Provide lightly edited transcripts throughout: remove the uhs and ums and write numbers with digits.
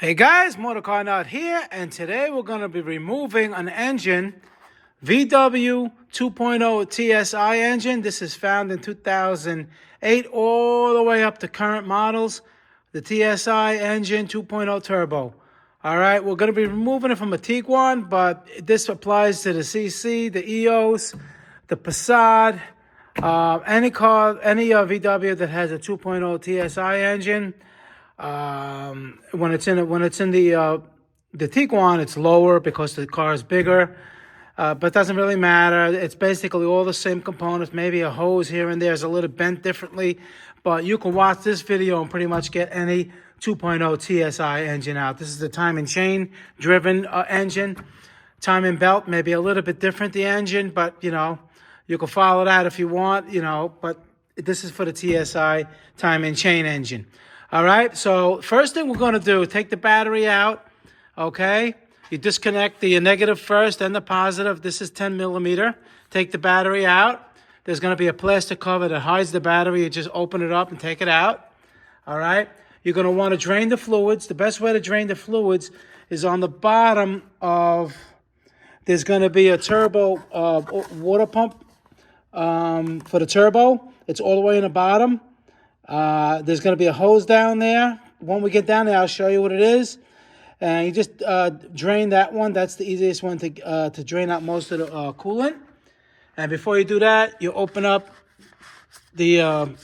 Hey guys, Motorcarnut here, and today we're going to be removing an engine, VW 2.0 TSI engine. This is found in 2008 all the way up to current models, the TSI engine 2.0 turbo. All right, we're going to be removing it from a Tiguan, but this applies to the CC, the EOS, the Passat, any car, any VW that has a 2.0 TSI engine. When it's in the Tiguan, it's lower because the car is bigger, but it doesn't really matter. It's basically all the same components. Maybe a hose here and there is a little bent differently, but you can watch this video and pretty much get any 2.0 TSI engine out. This is the time and chain driven engine. Time and belt may be a little bit different, the engine, but you can follow that if you want, but this is for the TSI time and chain engine. All right, so first thing we're going to do, take the battery out, okay? You disconnect the negative first, then the positive. This is 10 millimeter. Take the battery out. There's going to be a plastic cover that hides the battery. You just open it up and take it out, all right? You're going to want to drain the fluids. The best way to drain the fluids is on the bottom of, there's going to be a turbo water pump for the turbo. It's all the way in the bottom. There's going to be a hose down there. When we get down there, I'll show you what it is. And you just drain that one. That's the easiest one to drain out most of the coolant. And before you do that, you open up the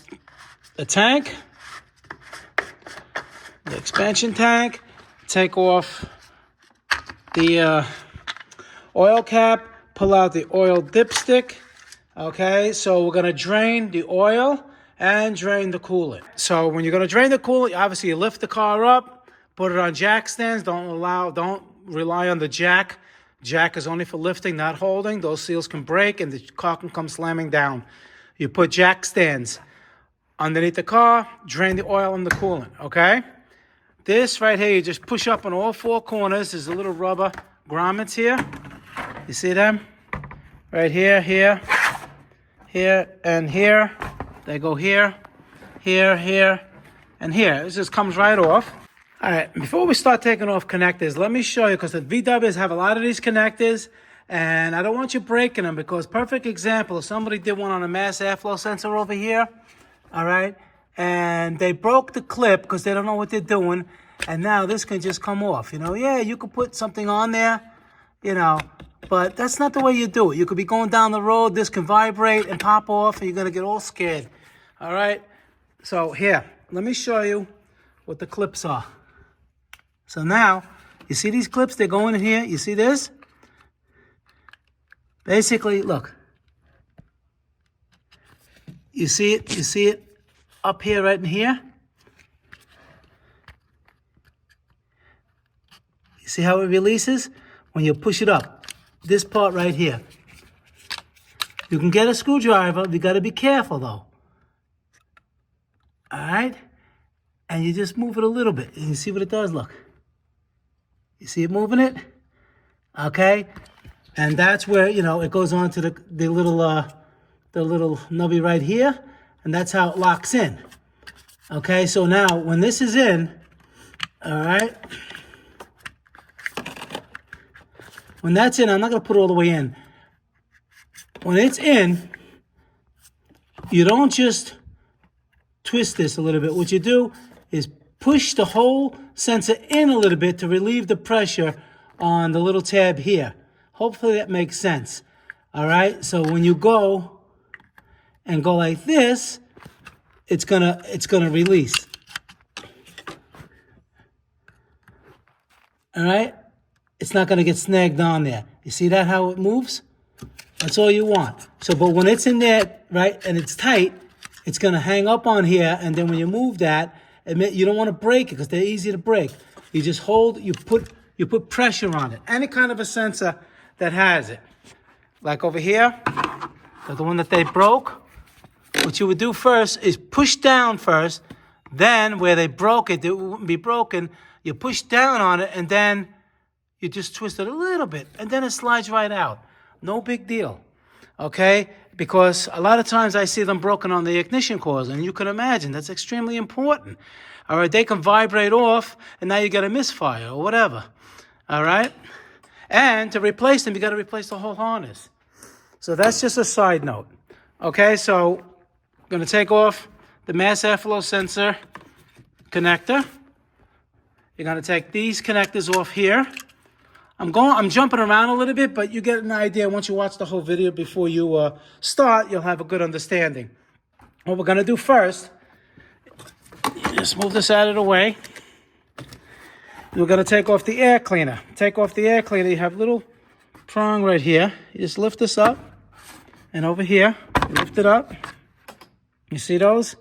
tank, the expansion tank. Take off the oil cap. Pull out the oil dipstick. Okay, so we're going to drain the oil and drain the coolant. So when you're going to drain the coolant, obviously you lift the car up, put it on jack stands. Don't rely on the jack. Jack is only for lifting, not holding. Those seals can break and the car can come slamming down. You put jack stands underneath the car, drain the oil and the coolant, okay? This right here, you just push up on all four corners. There's a little rubber grommets here. You see them? Right here, here, and here. They go here, here, here, and here. This just comes right off. All right, before we start taking off connectors, let me show you, because the VWs have a lot of these connectors, and I don't want you breaking them, because perfect example, somebody did one on a mass airflow sensor over here, all right, and they broke the clip because they don't know what they're doing, and now this can just come off, Yeah, you could put something on there, but that's not the way you do it. You could be going down the road, this can vibrate and pop off, and you're going to get all scared. All right? So here, let me show you what the clips are. So now, you see these clips? They're going in here. You see this? Basically, look. You see it? You see it up here, right in here? You see how it releases? When you push it up. This part right here. You can get a screwdriver. You got to be careful, though. All right? And you just move it a little bit. And you see what it does, look. You see it moving it? Okay? And that's where, it goes on to the little nubby right here. And that's how it locks in. Okay? So now, when this is in, all right? When that's in, I'm not going to put it all the way in. When it's in, you don't just twist this a little bit. What you do is push the whole sensor in a little bit to relieve the pressure on the little tab here. Hopefully that makes sense. All right? So when you go and go like this, it's gonna release. All right? It's not going to get snagged on there. You see that, how it moves? That's all you want. So, but when it's in there, right, and it's tight, it's going to hang up on here, and then when you move that, you don't want to break it because they're easy to break. You just hold, you put pressure on it. Any kind of a sensor that has it. Like over here, the one that they broke, what you would do first is push down first, then where they broke it, it wouldn't be broken, you push down on it, and then you just twist it a little bit, and then it slides right out. No big deal, okay? Because a lot of times I see them broken on the ignition coils, and you can imagine that's extremely important. All right, they can vibrate off, and now you get a misfire or whatever. All right, and to replace them, you got to replace the whole harness. So that's just a side note. Okay, so I'm going to take off the mass airflow sensor connector. You're going to take these connectors off here. I'm jumping around a little bit, but you get an idea. Once you watch the whole video before you start, you'll have a good understanding. What we're going to do first, just move this out of the way. We're going to take off the air cleaner. Take off the air cleaner. You have a little prong right here. You just lift this up. And over here, you lift it up. You see those?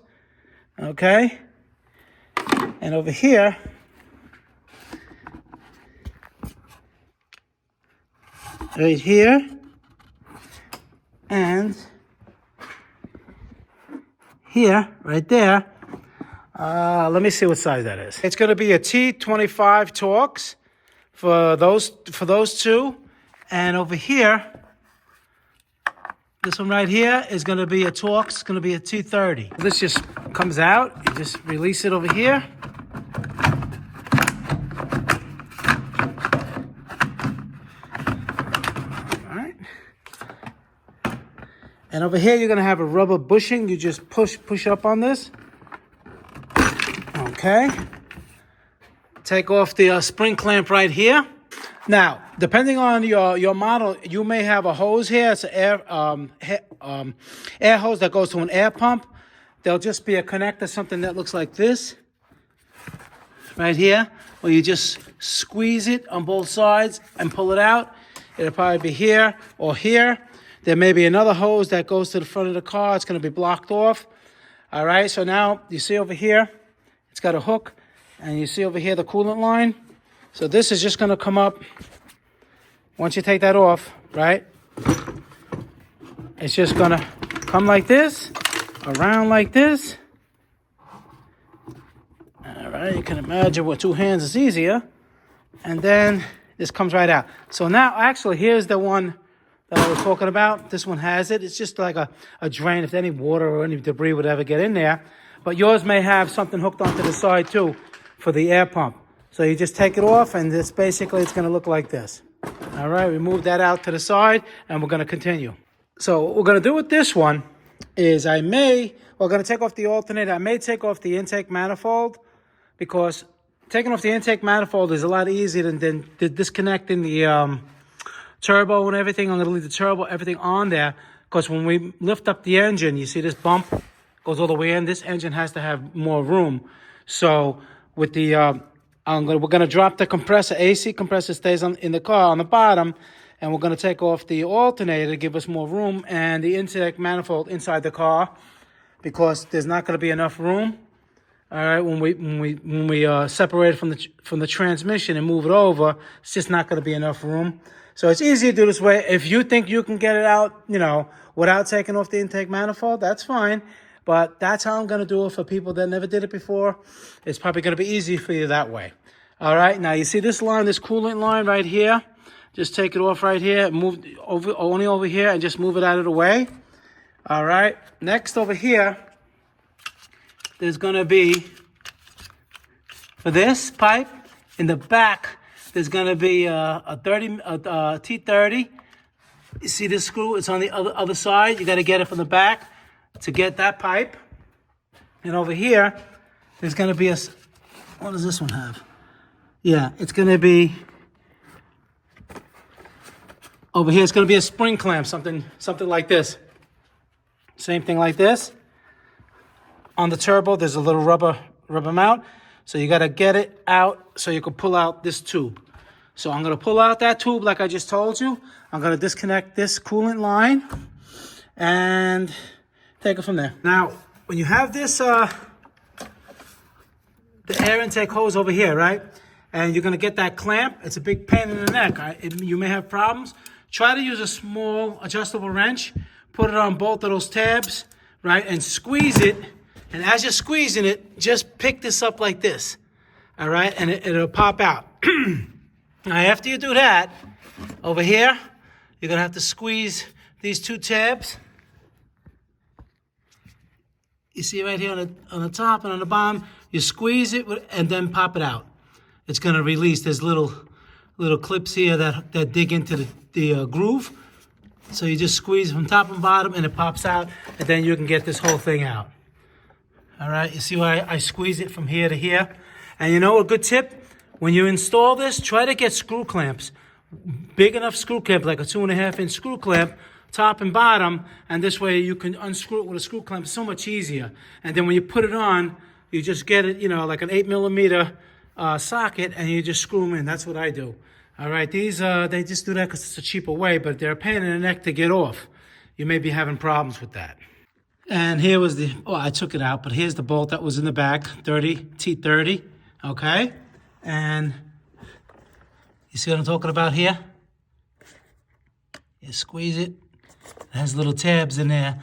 Okay. And over here, right here, and here, right there. Let me see what size that is. It's going to be a T25 Torx for those two, and over here, this one right here is going to be a Torx. It's going to be a T30. This just comes out. You just release it over here. And over here, you're going to have a rubber bushing. You just push up on this. Okay. Take off the spring clamp right here. Now, depending on your model, you may have a hose here. It's an air hose that goes to an air pump. There'll just be a connector, something that looks like this. Right here, where you just squeeze it on both sides and pull it out. It'll probably be here or here. There may be another hose that goes to the front of the car. It's going to be blocked off. All right, so now you see over here, it's got a hook. And you see over here the coolant line. So this is just going to come up. Once you take that off, right, it's just going to come like this, around like this. All right, you can imagine with two hands it's easier. And then this comes right out. So now, actually, here's the one that I was talking about. This one has it. It's just like a drain if any water or any debris would ever get in there. But yours may have something hooked onto the side too for the air pump. So you just take it off and it's going to look like this. All right, we move that out to the side and we're going to continue. So what we're going to do with this one is we're going to take off the alternator. I may take off the intake manifold because taking off the intake manifold is a lot easier than disconnecting the turbo and everything. I'm going to leave the turbo, everything on there, because when we lift up the engine, you see this bump goes all the way in. This engine has to have more room. So with the we're going to drop the compressor. AC compressor stays in the car on the bottom, and we're going to take off the alternator to give us more room and the intake manifold inside the car, because there's not going to be enough room. All right, when we separate it from the transmission and move it over, it's just not going to be enough room. So it's easier to do this way. If you think you can get it out, without taking off the intake manifold, that's fine. But that's how I'm going to do it for people that never did it before. It's probably going to be easy for you that way. All right, now you see this line, this coolant line right here. Just take it off right here, move only over here, and just move it out of the way. All right, next over here, there's going to be, for this pipe, in the back, there's going to be a T30. You see this screw? It's on the other side. You got to get it from the back to get that pipe. And over here, there's going to be what does this one have? Yeah, it's going to be, over here, it's going to be a spring clamp, something like this. Same thing like this. On the turbo, there's a little rubber mount. So you got to get it out so you can pull out this tube. So I'm going to pull out that tube like I just told you. I'm going to disconnect this coolant line and take it from there. Now, when you have this, the air intake hose over here, right? And you're going to get that clamp. It's a big pain in the neck. You may have problems. Try to use a small adjustable wrench. Put it on both of those tabs, right? And squeeze it. And as you're squeezing it, just pick this up like this. All right? And it'll pop out. Now, after you do that, over here, you're going to have to squeeze these two tabs. You see right here on the top and on the bottom, you squeeze it and then pop it out. It's going to release. There's little clips here that dig into the groove. So you just squeeze from top and bottom and it pops out, and then you can get this whole thing out. All right, you see why I squeeze it from here to here? And you know a good tip? When you install this, try to get screw clamps. Big enough screw clamp, like a 2.5-inch screw clamp, top and bottom, and this way you can unscrew it with a screw clamp. It's so much easier. And then when you put it on, you just get it, you know, like an 8mm socket, and you just screw them in. That's what I do. All right, these, they just do that because it's a cheaper way, but they're a pain in the neck to get off. You may be having problems with that. And here was the, oh, I took it out, but here's the bolt that was in the back, T30, okay? And you see what I'm talking about here? You squeeze it. It has little tabs in there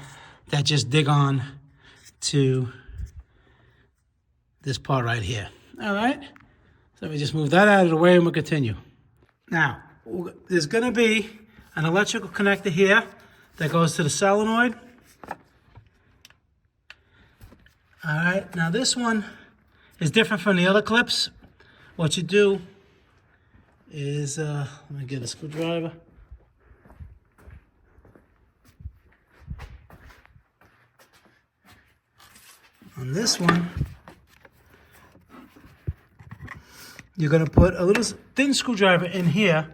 that just dig on to this part right here. All right? So we just move that out of the way and we'll continue. Now, there's going to be an electrical connector here that goes to the solenoid. All right, now this one is different from the other clips. What you do is, let me get a screwdriver. On this one, you're going to put a little thin screwdriver in here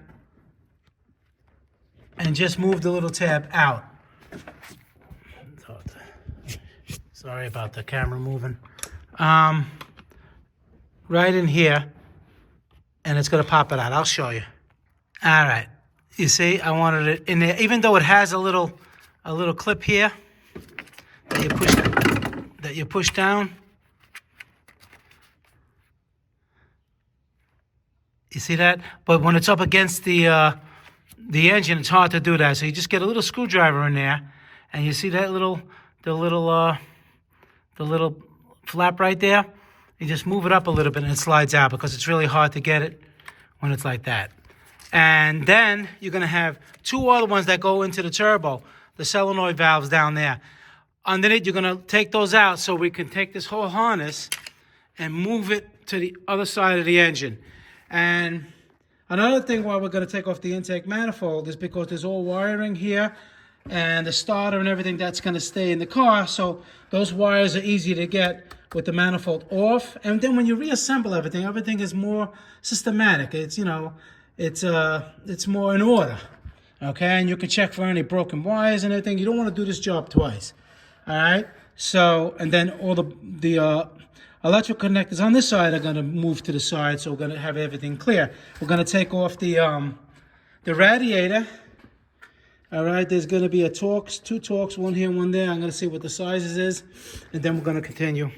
and just move the little tab out. Sorry about the camera moving. Right in here, and it's going to pop it out. I'll show you. All right. You see, I wanted it in there, even though it has a little clip here that you push down. You see that? But when it's up against the engine, it's hard to do that. So you just get a little screwdriver in there, and you see that the little flap right there. You just move it up a little bit, and it slides out because it's really hard to get it when it's like that. And then you're going to have two other ones that go into the turbo, the solenoid valves down there. Underneath, you're going to take those out so we can take this whole harness and move it to the other side of the engine. And another thing why we're going to take off the intake manifold is because there's all wiring here and the starter and everything that's going to stay in the car. So those wires are easy to get with the manifold off. And then when you reassemble everything is more systematic. It's, you know, it's more in order. Okay, and you can check for any broken wires and everything. You don't want to do this job twice. All right. So, and then all the electrical connectors on this side are going to move to the side, so we're going to have everything clear. We're going to take off the radiator. All right, there's going to be two Torx, one here, one there. I'm going to see what the sizes is, and then we're going to continue.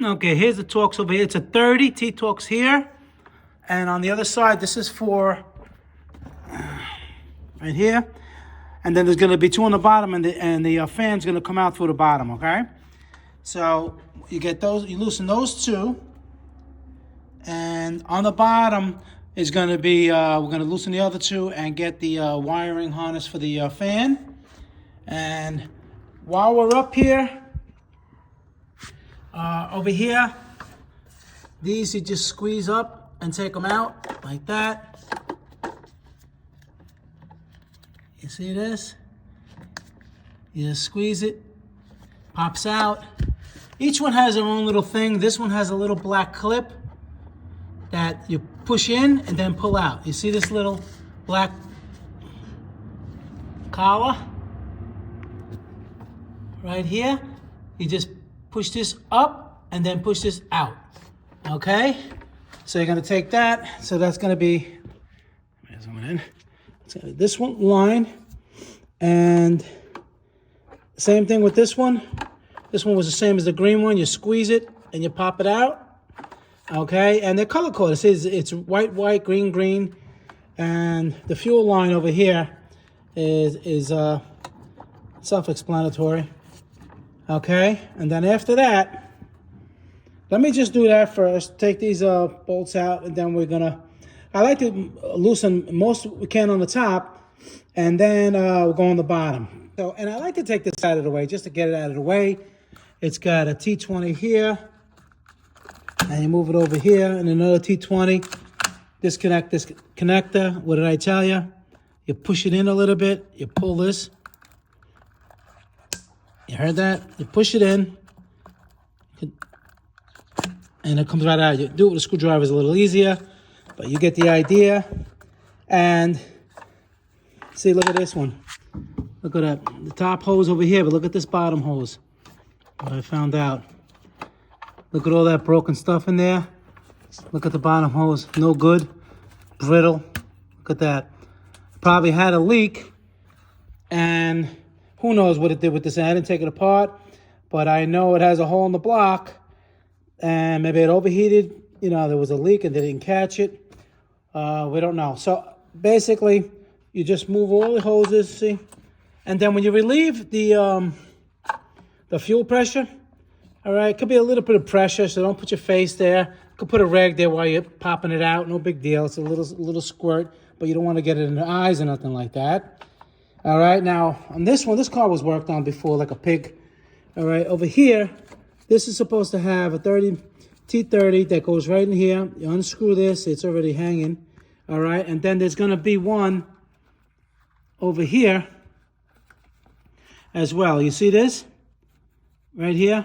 Okay, here's the Torx over here. It's a 30 T-Torx here, and on the other side, this is for right here, and then there's going to be two on the bottom, and the fan's going to come out through the bottom. Okay, so you get those, you loosen those two, and on the bottom is going to be, we're going to loosen the other two and get the wiring harness for the fan. And while we're up here, over here, these you just squeeze up and take them out like that. You see this? You just squeeze it, pops out. Each one has their own little thing. This one has a little black clip that you push in and then pull out. You see this little black collar right here? You just push this up and then push this out. Okay? So you're going to take that. So that's going to be, this one line, and same thing with this one. This one was the same as the green one. You squeeze it and you pop it out. Okay, and they're color coded. It's white, white, green, green, and the fuel line over here is self-explanatory. Okay, and then after that, let me just do that first. Take these bolts out, and then we're gonna. I like to loosen most we can on the top, and then we'll go on the bottom. So, and I like to take this out of the way just to get it out of the way. It's got a T20 here. And you move it over here, and another T20. Disconnect this connector. What did I tell you? You push it in a little bit. You pull this. You heard that? You push it in. And it comes right out. You do it with a screwdriver, is a little easier. But you get the idea. And see, look at this one. Look at that. The top hose over here, but look at this bottom hose. What I found out. Look at all that broken stuff in there. Look at the bottom hose. No good. Brittle. Look at that. Probably had a leak. And who knows what it did with this. I didn't take it apart. But I know it has a hole in the block. And maybe it overheated. You know, there was a leak and they didn't catch it. We don't know. So basically, you just move all the hoses, see? And then when you relieve the fuel pressure, all right, it could be a little bit of pressure, so don't put your face there. You could put a rag there while you're popping it out. No big deal. It's a little squirt, but you don't want to get it in the eyes or nothing like that. All right, now on this one, this car was worked on before like a pig. All right, over here, this is supposed to have a T30 that goes right in here. You unscrew this, it's already hanging. All right, and then there's going to be one over here as well. You see this? Right here?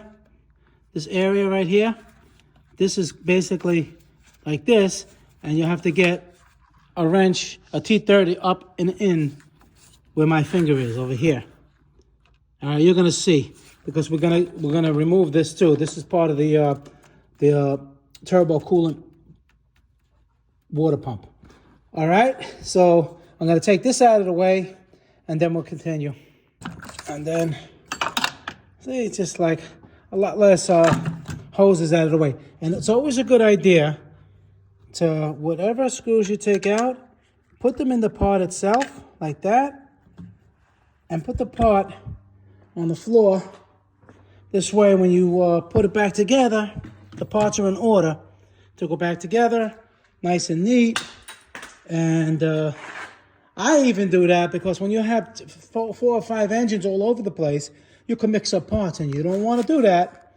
This area right here? This is basically like this, and you have to get a wrench, a T30 up and in where my finger is over here. All right, you're going to see, because we're gonna remove this too. This is part of the turbo coolant water pump. All right, so I'm going to take this out of the way, and then we'll continue. And then, see, it's just like a lot less hoses out of the way. And it's always a good idea to, whatever screws you take out, put them in the part itself, like that, and put the part on the floor. This way, when you put it back together, the parts are in order to go back together, nice and neat. And I even do that because when you have 4 or 5 engines all over the place, you can mix up parts, and you don't want to do that.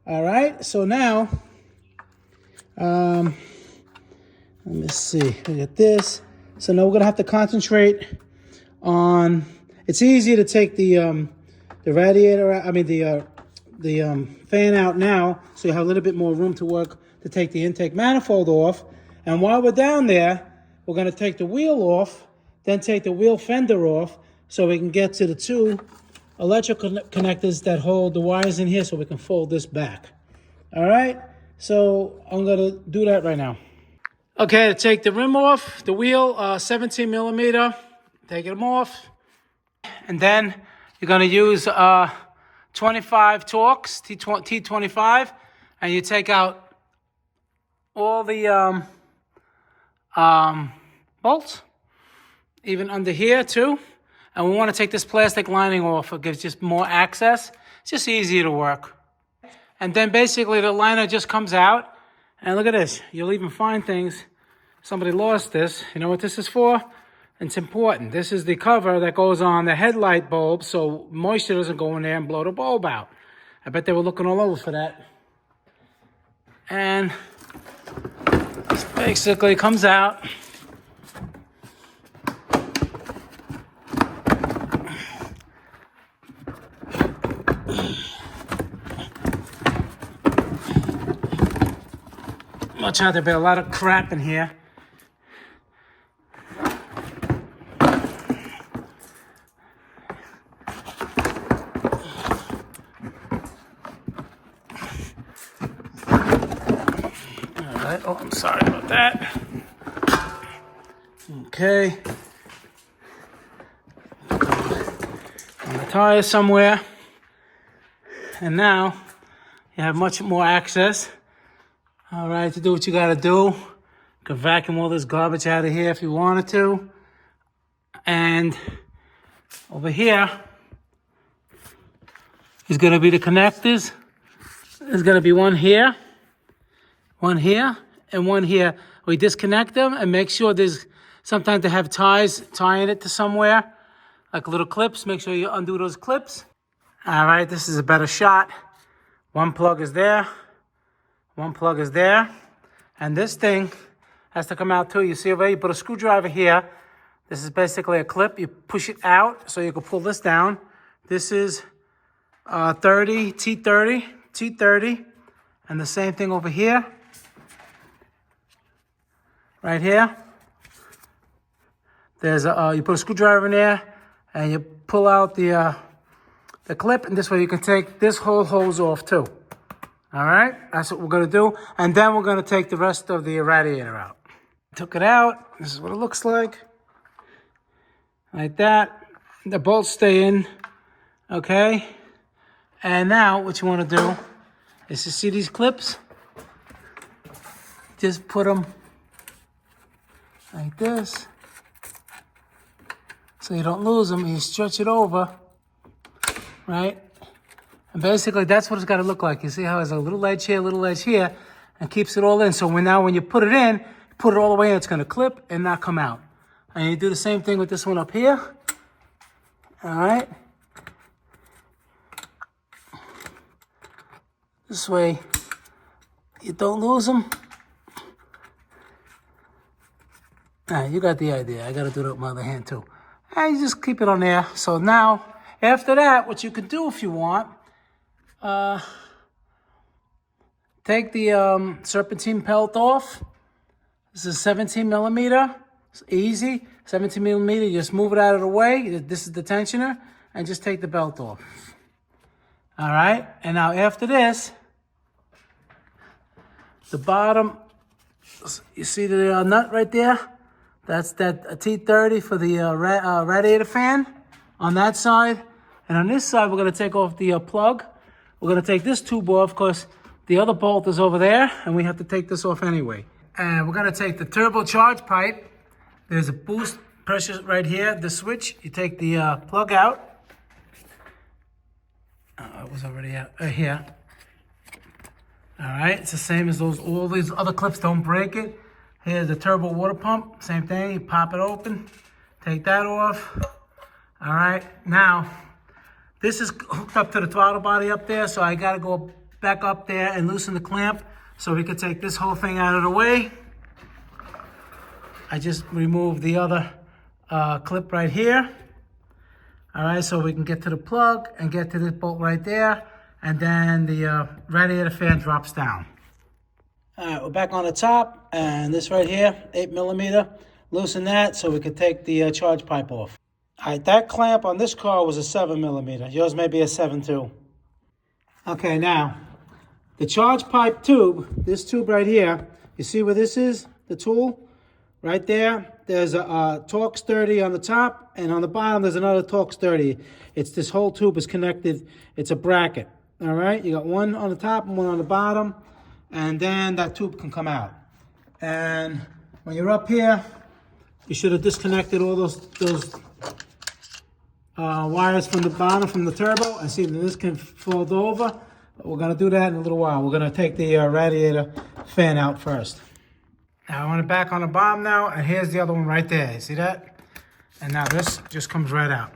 All right, so now, let me see, look at this. So now we're gonna have to concentrate on, it's easier to take the radiator, the fan out now, so you have a little bit more room to work to take the intake manifold off. And while we're down there, we're going to take the wheel off, then take the wheel fender off, so we can get to the 2 electrical connectors that hold the wires in here, so we can fold this back. All right, so I'm going to do that right now. Okay, to take the rim off, the wheel, 17 millimeter, take them off. And then you're going to use 25 Torx, T25, and you take out all the bolts, even under here too. And we want to take this plastic lining off. It gives just more access. It's just easier to work. And then basically the liner just comes out. And look at this. You'll even find things. Somebody lost this. You know what this is for? It's important. This is the cover that goes on the headlight bulb, so moisture doesn't go in there and blow the bulb out. I bet they were looking all over for that. And this basically comes out. Watch out, there'll be a lot of crap in here. Oh, I'm sorry about that. Okay. On the tire somewhere. And now you have much more access. All right, to do what you got to do. You can vacuum all this garbage out of here if you wanted to. And over here is going to be the connectors. There's going to be one here, and one here. We disconnect them and make sure there's, sometimes they have ties tying it to somewhere, like little clips. Make sure you undo those clips. All right, this is a better shot. One plug is there. One plug is there. And this thing has to come out too. You see over here, you put a screwdriver here. This is basically a clip. You push it out so you can pull this down. This is T30. And the same thing over here. Right here. There's you put a screwdriver in there and you pull out the clip, and this way you can take this whole hose off too. All right, that's what we're gonna do. And then we're gonna take the rest of the radiator out. Took it out, this is what it looks like. Like that, the bolts stay in, okay? And now what you wanna do is to see these clips, just put them like this, so you don't lose them, and you stretch it over, right? And basically that's what it's got to look like. You see how there's a little ledge here, and keeps it all in. So when you put it in, put it all the way in, it's going to clip and not come out. And you do the same thing with this one up here. All right. This way you don't lose them. All right, you got the idea. I got to do that with my other hand too. And you just keep it on there. So now, after that, what you can do if you want, take the serpentine pelt off. This is 17 millimeter. It's easy. 17 millimeter, you just move it out of the way. This is the tensioner. And just take the belt off. All right. And now after this, the bottom, you see the nut right there? That's that T30 for the radiator fan on that side. And on this side, we're going to take off the plug. We're going to take this tube off because the other bolt is over there, and we have to take this off anyway. And we're going to take the turbocharge pipe. There's a boost pressure right here, the switch. You take the plug out. It was already out here. All right, it's the same as all these other clips, don't break it. Here's the turbo water pump, same thing, you pop it open, take that off. All right, now, this is hooked up to the throttle body up there, so I gotta go back up there and loosen the clamp so we can take this whole thing out of the way. I just removed the other clip right here. All right, so we can get to the plug and get to this bolt right there, and then the radiator fan drops down. All right, we're back on the top, and this right here, 8 millimeter. Loosen that so we can take the charge pipe off. All right, that clamp on this car was a 7 millimeter. Yours may be a 7 too. Okay, now, the charge pipe tube, this tube right here, you see where this is, the tool? Right there, there's a Torx 30 on the top, and on the bottom there's another Torx 30. It's this whole tube is connected, it's a bracket. All right, you got one on the top and one on the bottom. And then that tube can come out. And when you're up here, you should have disconnected all those wires from the bottom, from the turbo. I see that this can fold over. But we're gonna do that in a little while. We're gonna take the radiator fan out first. Now I want it back on the bottom now, and here's the other one right there. You see that? And now this just comes right out.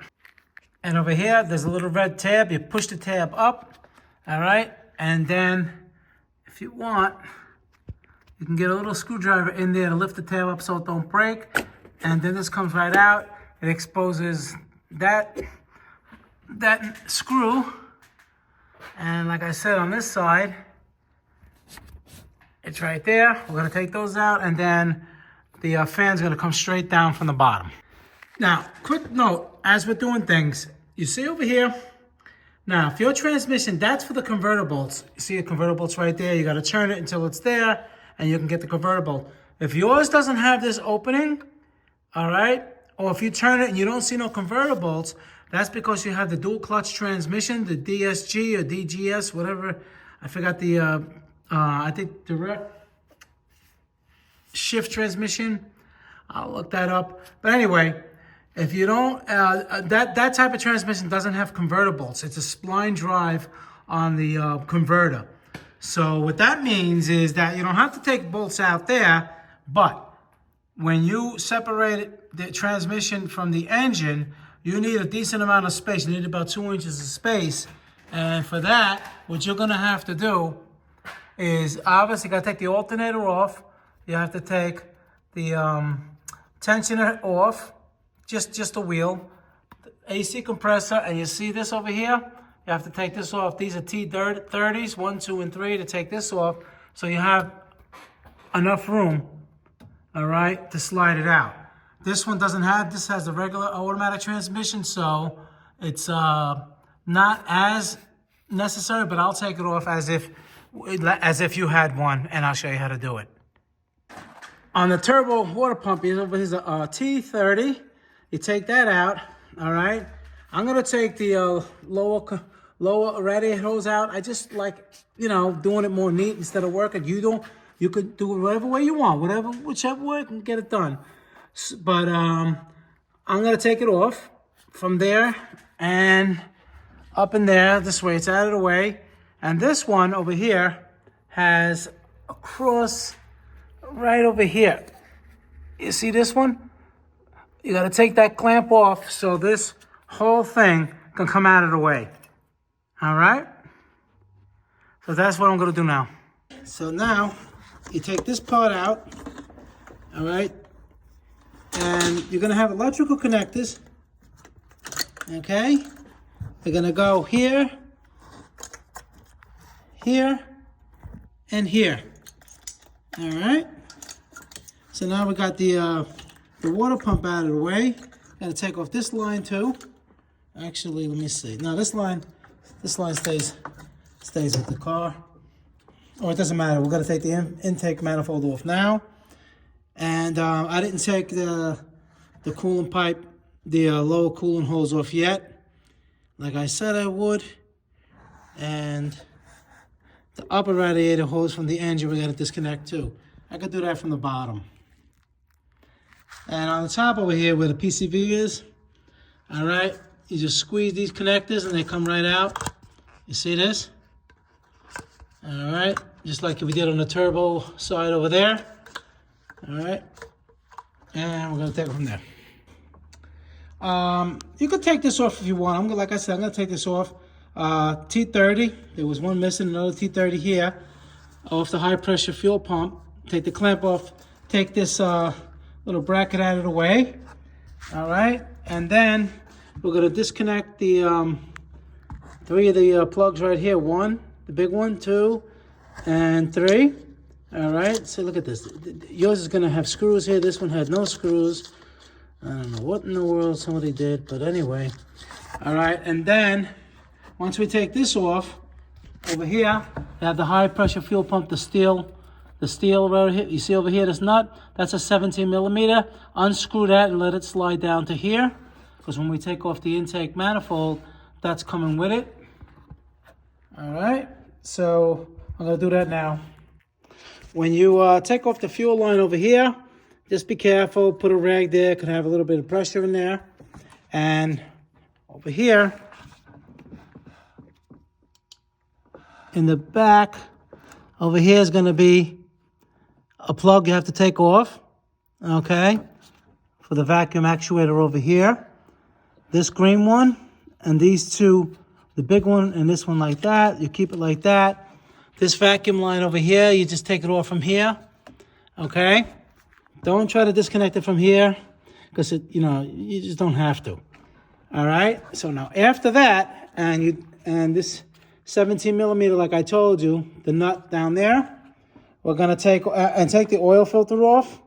And over here, there's a little red tab. You push the tab up, all right? And then, if you want, you can get a little screwdriver in there to lift the tab up so it don't break. And then this comes right out. It exposes that screw. And like I said, on this side, it's right there. We're gonna take those out, and then the fan's gonna come straight down from the bottom. Now, quick note, as we're doing things, you see over here, now, if your transmission, that's for the convertibles. You see the convertibles right there. You got to turn it until it's there, and you can get the convertible. If yours doesn't have this opening, all right, or if you turn it and you don't see no convertibles, that's because you have the dual clutch transmission, the DSG or DGS, whatever. I forgot the, I think direct shift transmission. I'll look that up. But anyway, if you don't, that type of transmission doesn't have convertibles. It's a spline drive on the converter. So what that means is that you don't have to take bolts out there, but when you separate the transmission from the engine, you need a decent amount of space. You need about 2 inches of space. And for that, what you're gonna have to do is obviously you got to take the alternator off. You have to take the tensioner off, just the wheel, the AC compressor, and you see this over here? You have to take this off. These are T30s, 1, 2, and 3 to take this off, so you have enough room, all right, to slide it out. This one doesn't have, this has a regular automatic transmission, so it's not as necessary, but I'll take it off as if you had one, and I'll show you how to do it. On the turbo water pump, here's a T30. You take that out, all right? I'm gonna take the lower radiator hose out. I just like, doing it more neat instead of working. You could do it whatever way you want, whichever way you can get it done. But I'm gonna take it off from there and up in there. This way it's out of the way. And this one over here has a cross right over here. You see this one? You gotta take that clamp off so this whole thing can come out of the way. All right? So that's what I'm gonna do now. So now you take this part out, all right? And you're gonna have electrical connectors, okay? They're gonna go here, here, and here. All right? So now we got the water pump out of the way. Gotta take off this line too. Actually, let me see. No, this line stays with the car. Or it doesn't matter. We're gonna take the intake manifold off now. And I didn't take the coolant pipe, the lower coolant hose off yet, like I said I would. And the upper radiator hose from the engine we're gonna disconnect too. I could do that from the bottom. And on the top over here where the PCV is, all right, you just squeeze these connectors and they come right out. You see this? All right, just like we did on the turbo side over there. All right, and we're gonna take it from there. You could take this off if you want. Like I said, I'm gonna take this off. T30, there was one missing, another T30 here, off the high pressure fuel pump. Take the clamp off, take this little bracket out of the way. All right, and then we're gonna disconnect the 3 of the plugs right here. 1, the big one, 2, and 3. All right, so look at this. Yours is gonna have screws here. This one had no screws. I don't know what in the world somebody did, but anyway. All right, and then once we take this off, over here, we have the high pressure fuel pump, the steel right here. You see over here, this nut, that's a 17 millimeter. Unscrew that and let it slide down to here, because when we take off the intake manifold, that's coming with it. All right, so I'm gonna do that now. When you take off the fuel line over here, just be careful, put a rag there, it could have a little bit of pressure in there. And over here, in the back, over here is gonna be a plug you have to take off, okay? For the vacuum actuator over here. This green one, and these two, the big one and this one like that, you keep it like that. This vacuum line over here, you just take it off from here, okay? Don't try to disconnect it from here, because you just don't have to. All right, so now after that, and this 17 millimeter, like I told you, the nut down there, we're gonna take the oil filter off,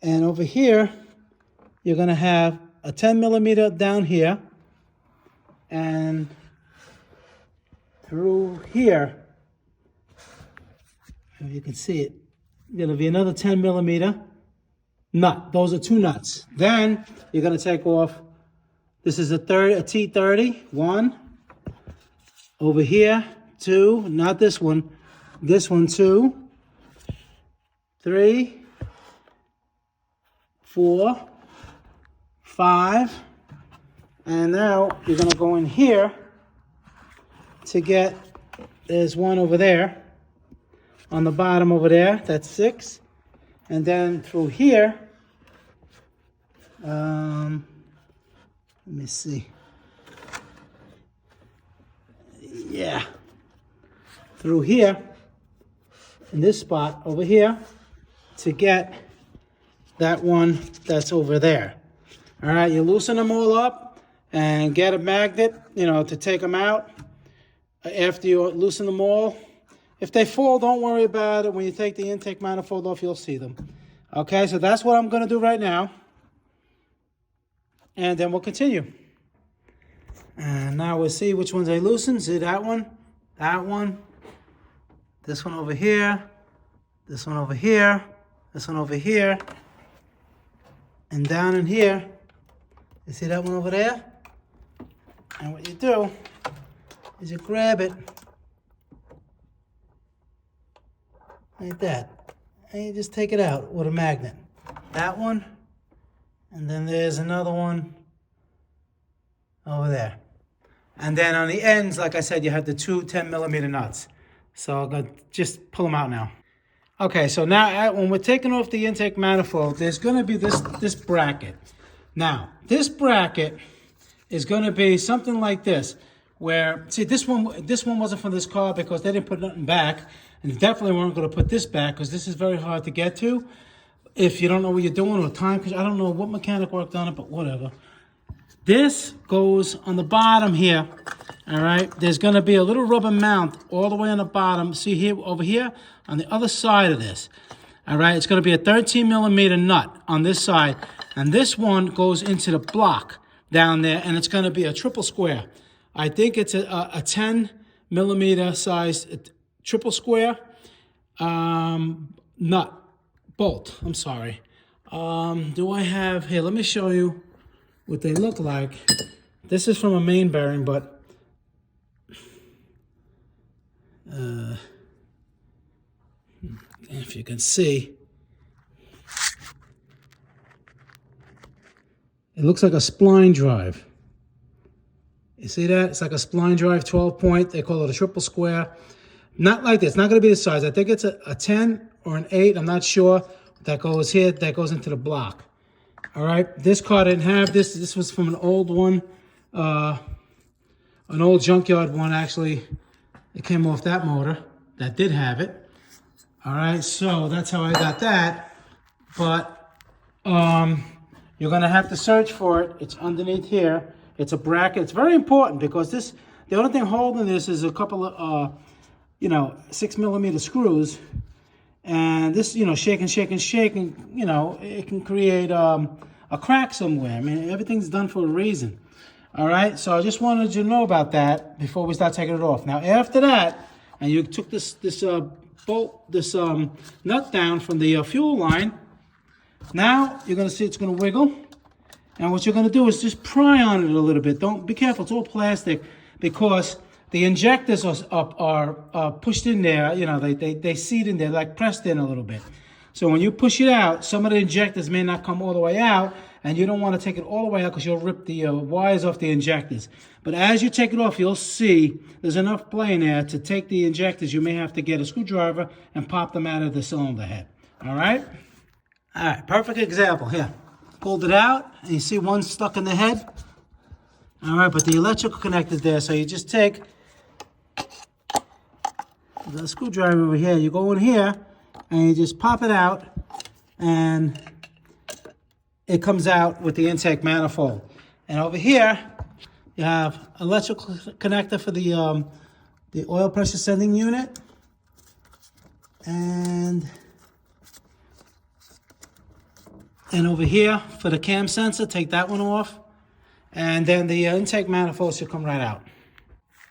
and over here, you're gonna have a 10 millimeter down here, and through here, if you can see it, gonna be another 10 millimeter nut. Those are 2 nuts. Then you're gonna take off, this is a T30, 1, over here, 2, not this one, 2, 3, 4, 5, and now you're gonna go in here to get, there's one over there, on the bottom over there, that's 6. And then through here, let me see. Yeah. Through here, in this spot over here to get that one that's over there. All right, you loosen them all up and get a magnet, you know, to take them out after you loosen them all. If they fall, don't worry about it. When you take the intake manifold off, you'll see them. Okay, so that's what I'm going to do right now. And then we'll continue. And now we'll see which ones I loosen. See that one, this one over here, this one over here, this one over here, and down in here. You see that one over there? And what you do is you grab it like that, and you just take it out with a magnet. That one, and then there's another one over there. And then on the ends, like I said, you have the two 10mm nuts. So I'm going to just pull them out now. Okay, so now when we're taking off the intake manifold, there's going to be this bracket. Now, this bracket is going to be something like this, where, see, this one wasn't for this car because they didn't put nothing back, and definitely weren't going to put this back because this is very hard to get to if you don't know what you're doing or time, because I don't know what mechanic worked on it, but whatever. This goes on the bottom here, all right? There's going to be a little rubber mount all the way on the bottom. See here, over here, on the other side of this, all right? It's going to be a 13mm nut on this side, and this one goes into the block down there, and it's going to be a triple square. I think it's a 10mm size triple square nut, bolt, I'm sorry. Do I have, here, let me show you what they look like. This is from a main bearing, but if you can see, it looks like a spline drive. You see that? It's like a spline drive, 12 point. They call it a triple square. Not like this, not gonna be the size. I think it's a 10 or an 8, I'm not sure. That goes here, that goes into the block. All right, this car didn't have this. This was from an old one, an old junkyard one, actually. It came off that motor that did have it. All right, so that's how I got that. But you're gonna have to search for it. It's underneath here. It's a bracket. It's very important because this, the only thing holding this is a couple of, 6mm screws. And this, shaking, it can create a crack somewhere. I mean, everything's done for a reason. All right, so I just wanted you to know about that before we start taking it off. Now, after that, and you took this nut down from the fuel line, now you're going to see it's going to wiggle. And what you're going to do is just pry on it a little bit. Don't be careful, it's all plastic, because the injectors are pushed in there, they seat in there, like pressed in a little bit. So when you push it out, some of the injectors may not come all the way out, and you don't want to take it all the way out because you'll rip the wires off the injectors. But as you take it off, you'll see there's enough play in there to take the injectors. You may have to get a screwdriver and pop them out of the cylinder head. All right? All right, perfect example. Here, pulled it out, and you see one stuck in the head. All right, but the electrical connector's there, so you just take the screwdriver over here, you go in here, and you just pop it out, and it comes out with the intake manifold. And over here, you have electrical connector for the oil pressure sending unit, and over here for the cam sensor, take that one off, and then the intake manifold should come right out.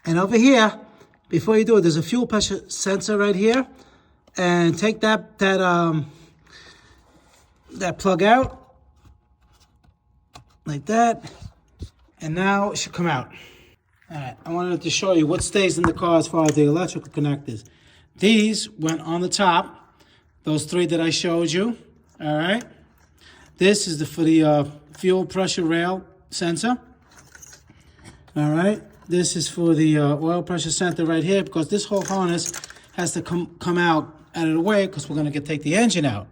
And over here, before you do it, there's a fuel pressure sensor right here, and take that plug out like that, and now it should come out. All right, I wanted to show you what stays in the car as far as the electrical connectors. These went on the top, those three that I showed you. All right, this is for the fuel pressure rail sensor. All right. This is for the oil pressure sensor right here, because this whole harness has to come out of the way because we're going to take the engine out.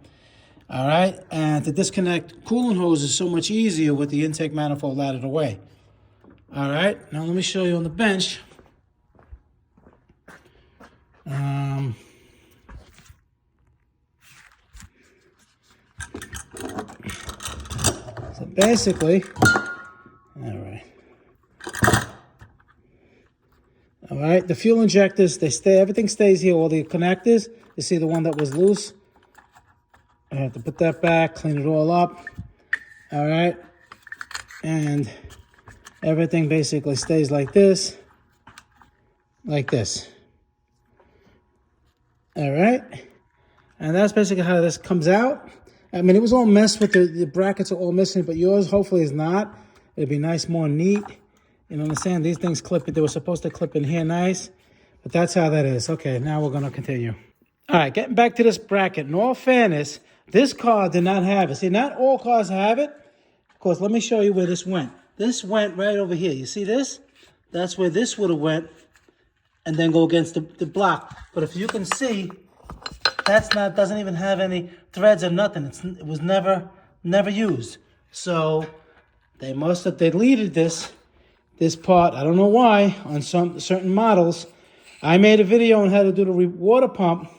All right, and to disconnect coolant hose is so much easier with the intake manifold out of the way. All right, now let me show you on the bench. So basically, all right, the fuel injectors, they stay, everything stays here, all the connectors. You see the one that was loose? I have to put that back, clean it all up. All right, and everything basically stays like this. All right, and that's basically how this comes out. I mean, it was all messed with, the brackets are all missing, but yours hopefully is not. It'll be nice, more neat. You know, understand? These things clip it. They were supposed to clip in here nice, but that's how that is. Okay, now we're going to continue. All right, getting back to this bracket. In all fairness, this car did not have it. See, not all cars have it. Of course, let me show you where this went. This went right over here. You see this? That's where this would have went and then go against the block. But if you can see, doesn't even have any threads or nothing. It was never used. So they must have deleted this part. I don't know why on some certain models. I made a video on how to do the water pump,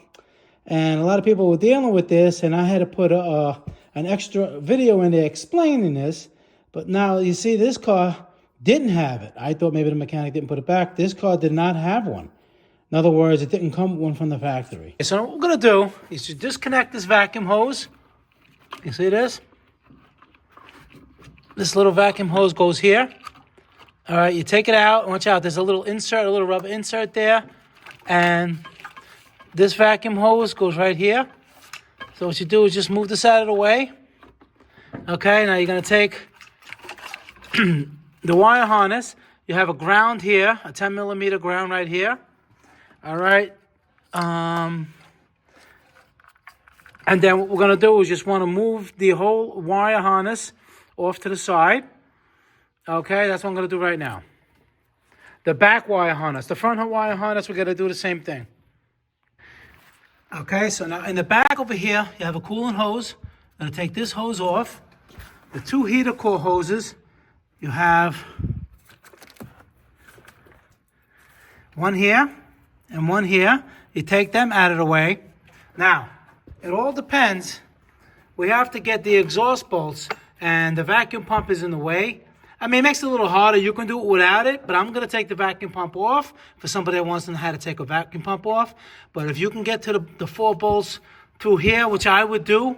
and a lot of people were dealing with this, and I had to put an extra video in there explaining this. But now you see this car didn't have it. I thought maybe the mechanic didn't put it back. This car did not have one. In other words, it didn't come with one from the factory. So what we're going to do is to disconnect this vacuum hose. You see this? This little vacuum hose goes here. All right, you take it out. Watch out, there's a little insert, a little rubber insert there. And this vacuum hose goes right here. So what you do is just move this out of the way. Okay, now you're going to take the wire harness. You have a ground here, a 10 millimeter ground right here. All right. And then what we're going to do is just want to move the whole wire harness off to the side. Okay, that's what I'm going to do right now. The back wire harness. The front wire harness, we're going to do the same thing. Okay, so now in the back over here, you have a coolant hose. I'm going to take this hose off. The two heater core hoses, you have one here and one here. You take them out of the way. Now, it all depends. We have to get the exhaust bolts, and the vacuum pump is in the way. I mean, it makes it a little harder. You can do it without it, but I'm going to take the vacuum pump off for somebody that wants to know how to take a vacuum pump off. But if you can get to the 4 bolts through here, which I would do,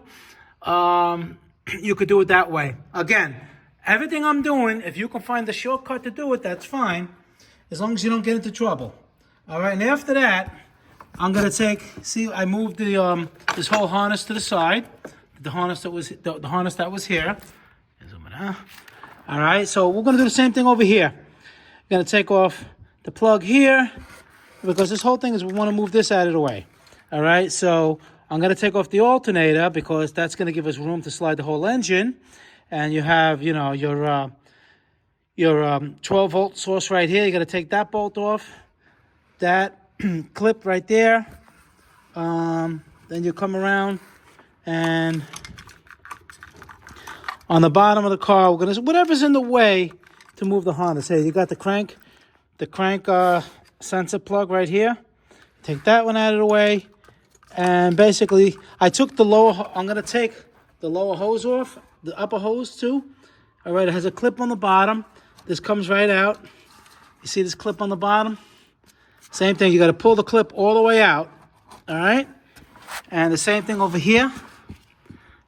you could do it that way. Again, everything I'm doing, if you can find the shortcut to do it, that's fine, as long as you don't get into trouble. All right, and after that, I'm going to take, see, I moved the this whole harness to the side, the harness that was here. All right, so we're going to do the same thing over here. We're going to take off the plug here, because this whole thing is, we want to move this out of the way. All right, so I'm going to take off the alternator, because that's going to give us room to slide the whole engine. And you have, you know, your 12-volt source right here. You're going to take that bolt off, that clip right there. Then you come around, and on the bottom of the car, we're gonna, whatever's in the way to move the harness. Hey, you got the crank sensor plug right here. Take that one out of the way, and basically, I took the lower. I'm gonna take the lower hose off, the upper hose too. All right, it has a clip on the bottom. This comes right out. You see this clip on the bottom? Same thing. You got to pull the clip all the way out. All right, and the same thing over here.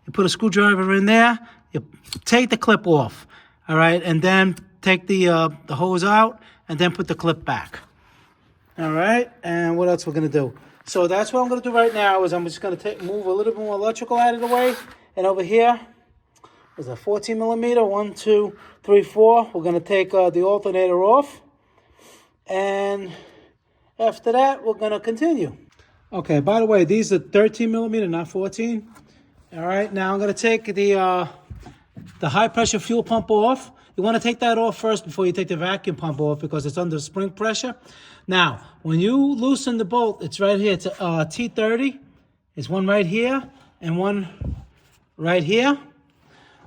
You put a screwdriver in there. You take the clip off, all right, and then take the hose out, and then put the clip back. All right, and what else we're gonna do? So that's what I'm gonna do right now. Is I'm just gonna move a little bit more electrical out of the way, and over here is a 14 millimeter. 1, 2, 3, 4. We're gonna take the alternator off, and after that, we're gonna continue. Okay. By the way, these are 13 millimeter, not 14. All right. Now I'm gonna take the high pressure fuel pump off. You want to take that off first before you take the vacuum pump off, because it's under spring pressure. Now, when you loosen the bolt, it's right here. It's a T30. It's one right here and one right here.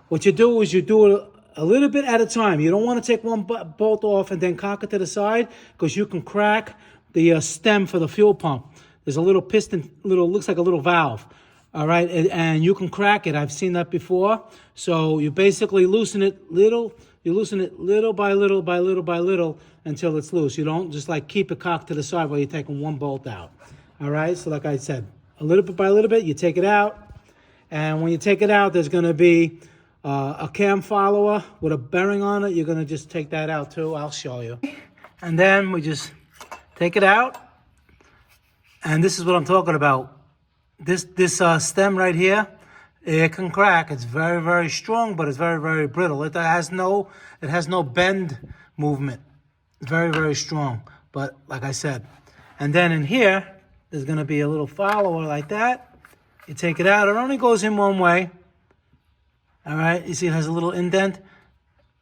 What you do is you do it a little bit at a time. You don't want to take one bolt off and then cock it to the side, because you can crack the stem for the fuel pump. There's a little piston, looks like a little valve. All right, and you can crack it. I've seen that before. So you basically loosen it little. You loosen it little by little by little by little until it's loose. You don't just like keep it cocked to the side while you're taking one bolt out. All right, so like I said, a little bit by a little bit, you take it out. And when you take it out, there's going to be a cam follower with a bearing on it. You're going to just take that out too. I'll show you. And then we just take it out. And this is what I'm talking about. This stem right here, it can crack. It's very, very strong, but it's very, very brittle. It has no bend movement. It's very, very strong. But like I said, and then in here, there's going to be a little follower like that. You take it out. It only goes in one way. All right. You see it has a little indent.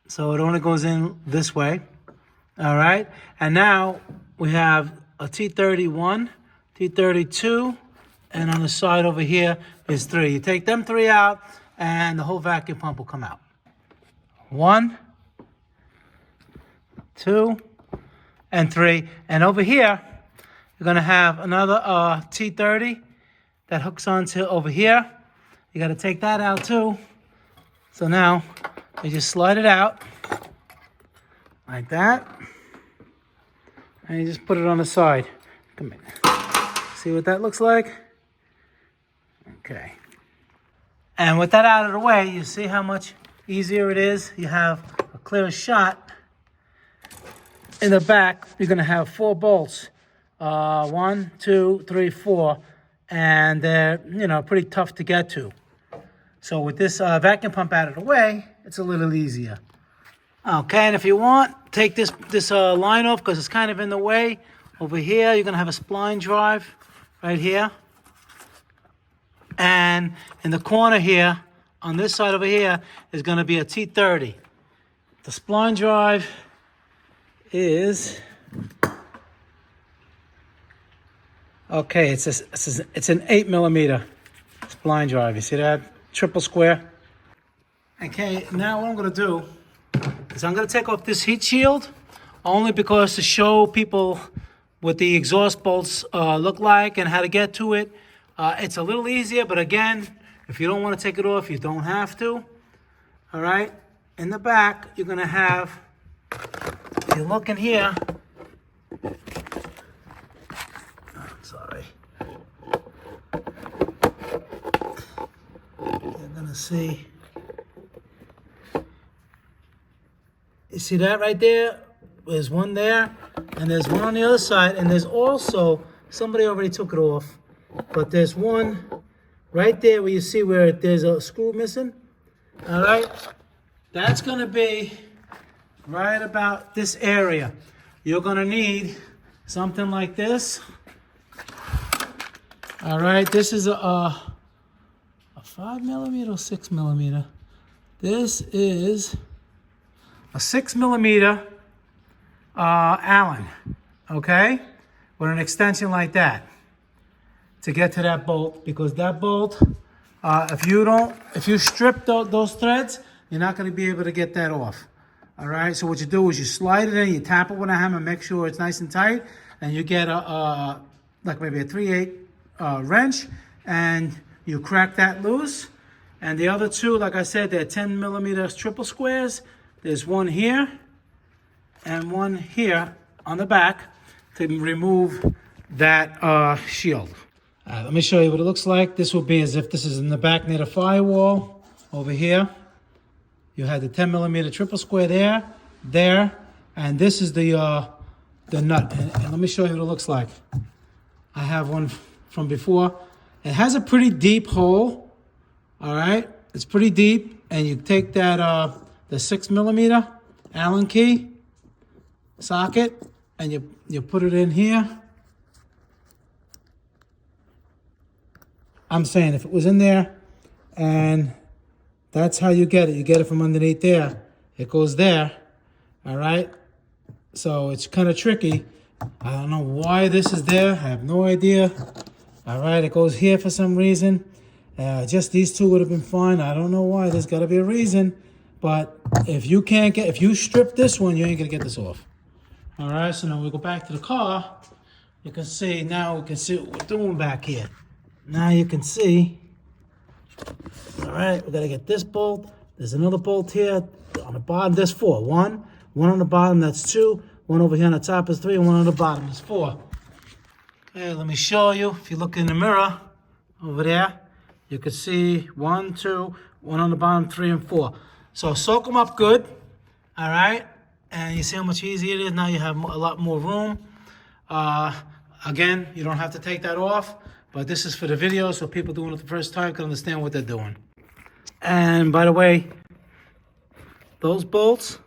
So it only goes in this way. All right. And now we have a T31, T32, and on the side over here is 3. You take them 3 out, and the whole vacuum pump will come out. 1, 2, and 3. And over here, you're going to have another T30 that hooks onto over here. You got to take that out too. So now you just slide it out like that, and you just put it on the side. Come in. See what that looks like? Okay. And with that out of the way, you see how much easier it is? You have a clear shot. In the back, you're going to have 4 bolts. 1, 2, 3, 4. And they're, pretty tough to get to. So with this vacuum pump out of the way, it's a little easier. Okay, and if you want, take this line off because it's kind of in the way. Over here, you're going to have a spline drive right here. And in the corner here, on this side over here, is going to be a T30. The spline drive is... Okay, it's an 8mm spline drive. You see that? Triple square. Okay, now what I'm going to do is I'm going to take off this heat shield only because to show people what the exhaust bolts look like and how to get to it. It's a little easier, but again, if you don't want to take it off, you don't have to. All right? In the back, you're going to have, if you look in here, sorry. You're going to see, you see that right there? There's one there, and there's one on the other side, and there's also, somebody already took it off, but there's one right there where you see where there's a screw missing. All right? That's going to be right about this area. You're going to need something like this. All right, this is a 5mm or 6mm. This is a 6mm Allen, okay, with an extension like that to get to that bolt, because that bolt, if you strip those threads, you're not going to be able to get that off. All right, so what you do is you slide it in, you tap it with a hammer, make sure it's nice and tight, and you get like maybe a 3/8 wrench, and you crack that loose. And the other two, like I said, they're 10mm triple squares. There's one here and one here on the back to remove that shield. Let me show you what it looks like. This will be as if this is in the back near the firewall. Over here, you had the 10mm triple square there, and this is the nut. And let me show you what it looks like. I have one from before. It has a pretty deep hole. All right, it's pretty deep, and you take that the 6mm Allen key socket, and you put it in here. I'm saying if it was in there, and that's how you get it. You get it from underneath there. It goes there. All right. So it's kind of tricky. I don't know why this is there. I have no idea. All right. It goes here for some reason. Just these two would have been fine. I don't know why. There's got to be a reason. But if you strip this one, you ain't going to get this off. All right. So now we go back to the car. You can see, now we can see what we're doing back here. Now you can see All right, we gotta get this bolt. There's another bolt here on the bottom. There's four. One on the bottom, that's two. One over here on the top is three, and one on the bottom is four. Okay, let me show you. If you look in the mirror over there, you can see one, two, one on the bottom, three, and four. So soak them up good, all right? And you see how much easier it is? Now you have a lot more room. Again, you don't have to take that off, but this is for the video so people doing it the first time can understand what they're doing. And by the way, those bolts,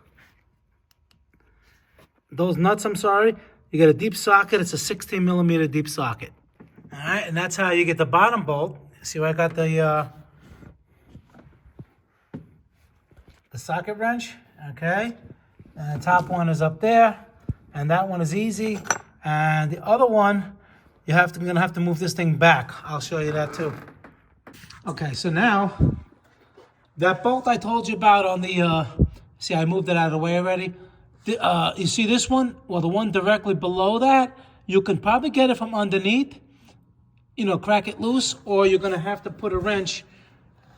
those nuts, I'm sorry, you get a deep socket. It's a 16 millimeter deep socket. All right, and that's how you get the bottom bolt. See where I got the socket wrench, okay? And the top one is up there, and that one is easy. And the other one, you're gonna have to move this thing back. I'll show you that too. Okay, so now, that bolt I told you about on the, see I moved it out of the way already. You see this one? Well, the one directly below that, you can probably get it from underneath, you know, crack it loose, or you're gonna have to put a wrench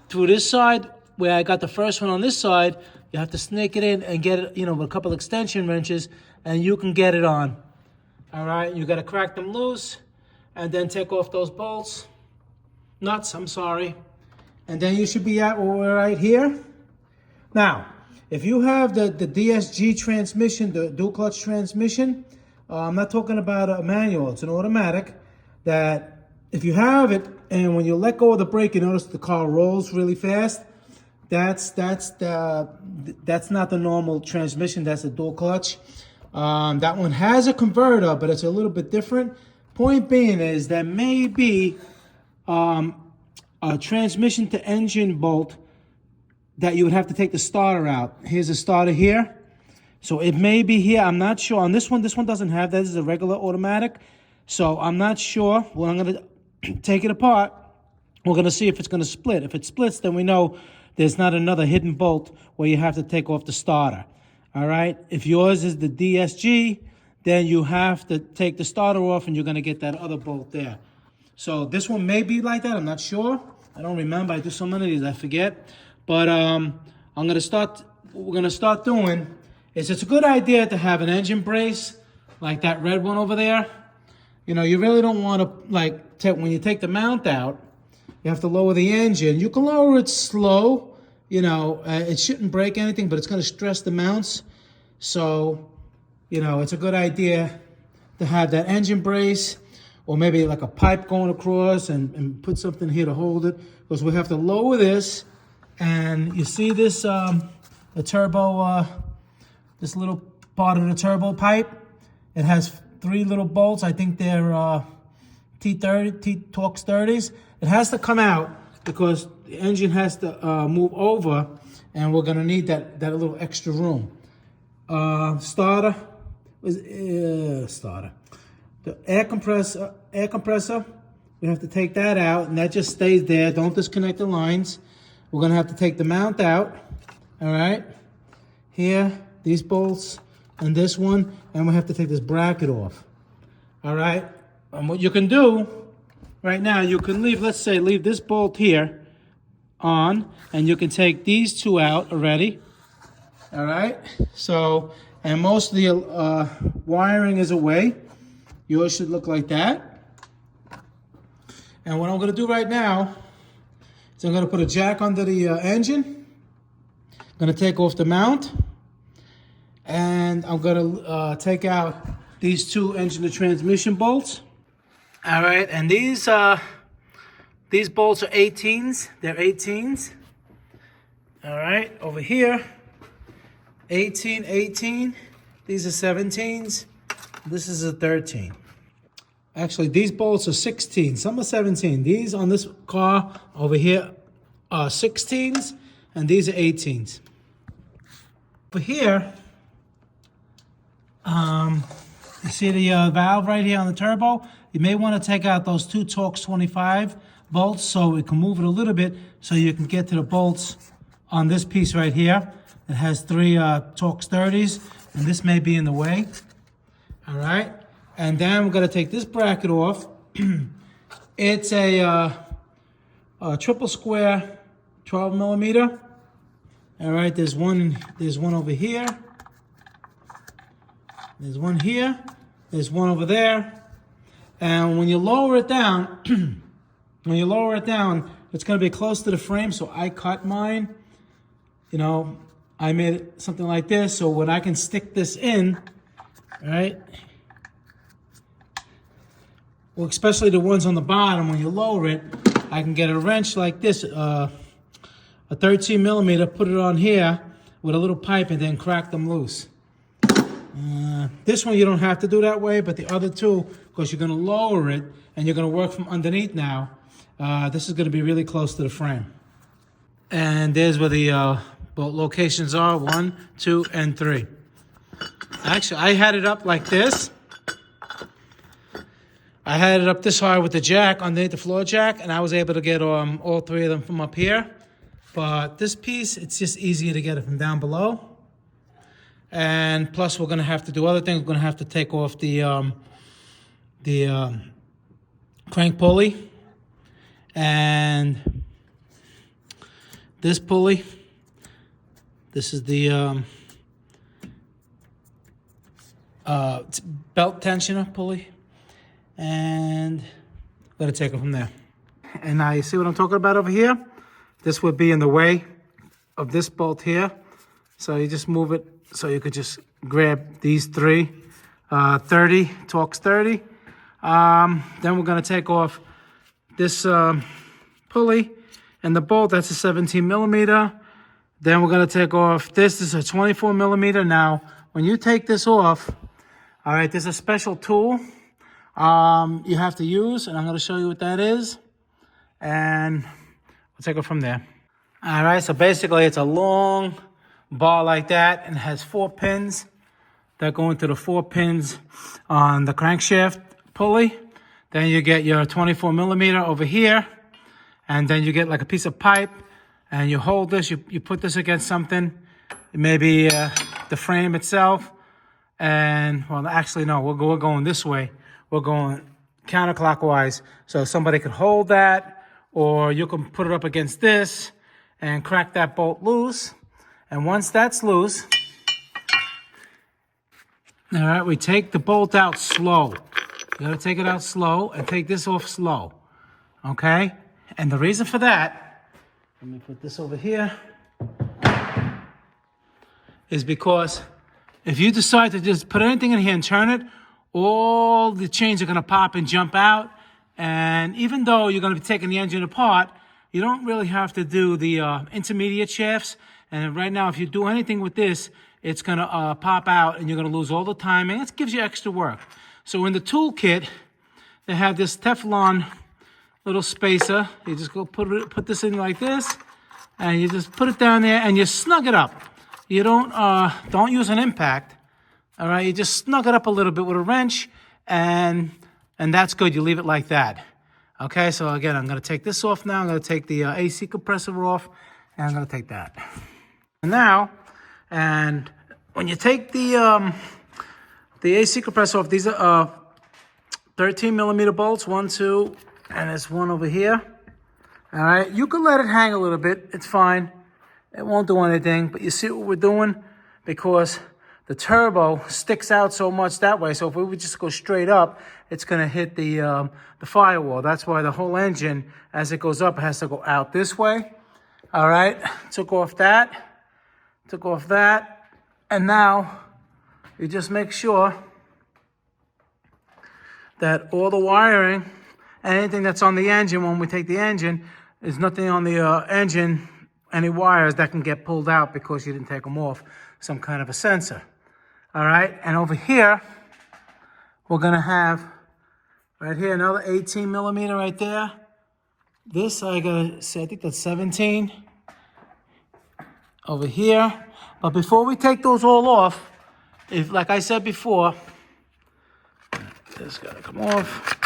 through this side, where I got the first one on this side. You have to snake it in and get it, you know, with a couple extension wrenches, and you can get it on. All right, you gotta crack them loose, and then take off those bolts, nuts, I'm sorry. And then you should be at right here. Now, if you have the DSG transmission, the dual clutch transmission, I'm not talking about a manual, it's an automatic, that if you have it, and when you let go of the brake, you notice the car rolls really fast. That's not the normal transmission. That's the dual clutch. That one has a converter, but it's a little bit different. Point being is that maybe a transmission to engine bolt that you would have to take the starter out. Here's a starter here. So it may be here. I'm not sure. On this one doesn't have that. This is a regular automatic. So I'm not sure. Well, I'm going to take it apart. We're going to see if it's going to split. If it splits, then we know there's not another hidden bolt where you have to take off the starter. All right? If yours is the DSG, then you have to take the starter off and you're going to get that other bolt there. So this one may be like that. I'm not sure. I don't remember. I do so many of these, I forget. But we're going to start doing is it's a good idea to have an engine brace like that red one over there. You know, you really don't want to, when you take the mount out, you have to lower the engine. You can lower it slow. You know, it shouldn't break anything, but it's going to stress the mounts. So, you know, it's a good idea to have that engine brace, or maybe like a pipe going across and put something here to hold it, because we have to lower this. And you see this, the turbo, this little part of the turbo pipe, it has 3 little bolts. I think they're T-Torx 30s. It has to come out because the engine has to move over, and we're gonna need that little extra room. Starter. The air compressor, we have to take that out, and that just stays there. Don't disconnect the lines. We're gonna have to take the mount out, all right? Here, these bolts, and this one, and we have to take this bracket off, all right? And what you can do right now, you can leave this bolt here on, and you can take these 2 out already, all right? So, and most of the wiring is away. Yours should look like that. And what I'm gonna do right now is I'm gonna put a jack under the engine. I'm gonna take off the mount. And I'm gonna take out these 2 engine to transmission bolts. All right, and these bolts are 18s. They're 18s. All right, over here, 18, 18. These are 17s. This is a 13. Actually, these bolts are 16. Some are 17. These on this car over here are 16s, and these are 18s. Over here, you see the valve right here on the turbo? You may want to take out those 2 Torx 25 bolts so we can move it a little bit so you can get to the bolts on this piece right here. It has 3 Torx 30s, and this may be in the way. All right, and then we're going to take this bracket off. It's a triple square 12 millimeter. All right, there's one over here. There's one here. There's one over there. And when you lower it down, it's going to be close to the frame. So I cut mine. You know, I made it something like this. So when I can stick this in, all right, well, especially the ones on the bottom, when you lower it, I can get a wrench like this, a 13 millimeter, put it on here with a little pipe and then crack them loose. This one you don't have to do that way, but the other two, because you're going to lower it and you're going to work from underneath now, this is going to be really close to the frame. And there's where the bolt locations are, 1, 2, and 3. Actually, I had it up like this. I had it up this high with the jack, underneath the floor jack, and I was able to get all 3 of them from up here. But this piece, it's just easier to get it from down below. And plus, we're going to have to do other things. We're going to have to take off the crank pulley and this pulley. This is the belt tensioner pulley. And I'm going to take it from there. And now you see what I'm talking about over here? This would be in the way of this bolt here. So you just move it so you could just grab these 3, 30, Torx 30. Then we're going to take off this pulley and the bolt. That's a 17 millimeter. Then we're going to take off this. This is a 24 millimeter. Now, when you take this off, all right, there's a special tool you have to use, and I'm going to show you what that is. And we'll take it from there. All right, so basically it's a long bar like that, and it has 4 pins that go into the 4 pins on the crankshaft pulley. Then you get your 24 millimeter over here, and then you get like a piece of pipe, and you hold this, you put this against something, maybe the frame itself, and, well, actually, no, we're going this way. We're going counterclockwise, so somebody could hold that, or you can put it up against this and crack that bolt loose. And once that's loose, all right, we take the bolt out slow. You gotta take it out slow and take this off slow, okay? And the reason for that, let me put this over here, is because if you decide to just put anything in here and turn it, all the chains are going to pop and jump out. And even though you're going to be taking the engine apart, you don't really have to do the intermediate shafts. And right now, if you do anything with this, it's going to pop out and you're going to lose all the timing. It gives you extra work. So in the toolkit, they have this Teflon little spacer. You just go put this in like this, and you just put it down there and you snug it up. You don't use an impact. All right, you just snug it up a little bit with a wrench, and that's good. You leave it like that. Okay, so again, I'm going to take this off now. I'm going to take the AC compressor off, and I'm going to take that. Now, and when you take the AC compressor off, these are 13 millimeter bolts, 1, 2, and there's one over here. All right, you can let it hang a little bit. It's fine. It won't do anything, but you see what we're doing? Because the turbo sticks out so much that way. So if we would just go straight up, it's going to hit the firewall. That's why the whole engine, as it goes up, has to go out this way. All right, took off that. And now you just make sure that all the wiring and anything that's on the engine, when we take the engine, there's nothing on the engine, any wires that can get pulled out because you didn't take them off, some kind of a sensor. All right, and over here, we're gonna have, right here, another 18 millimeter right there. This, I gotta say, I think that's 17 over here. But before we take those all off, if, like I said before, this gotta come off.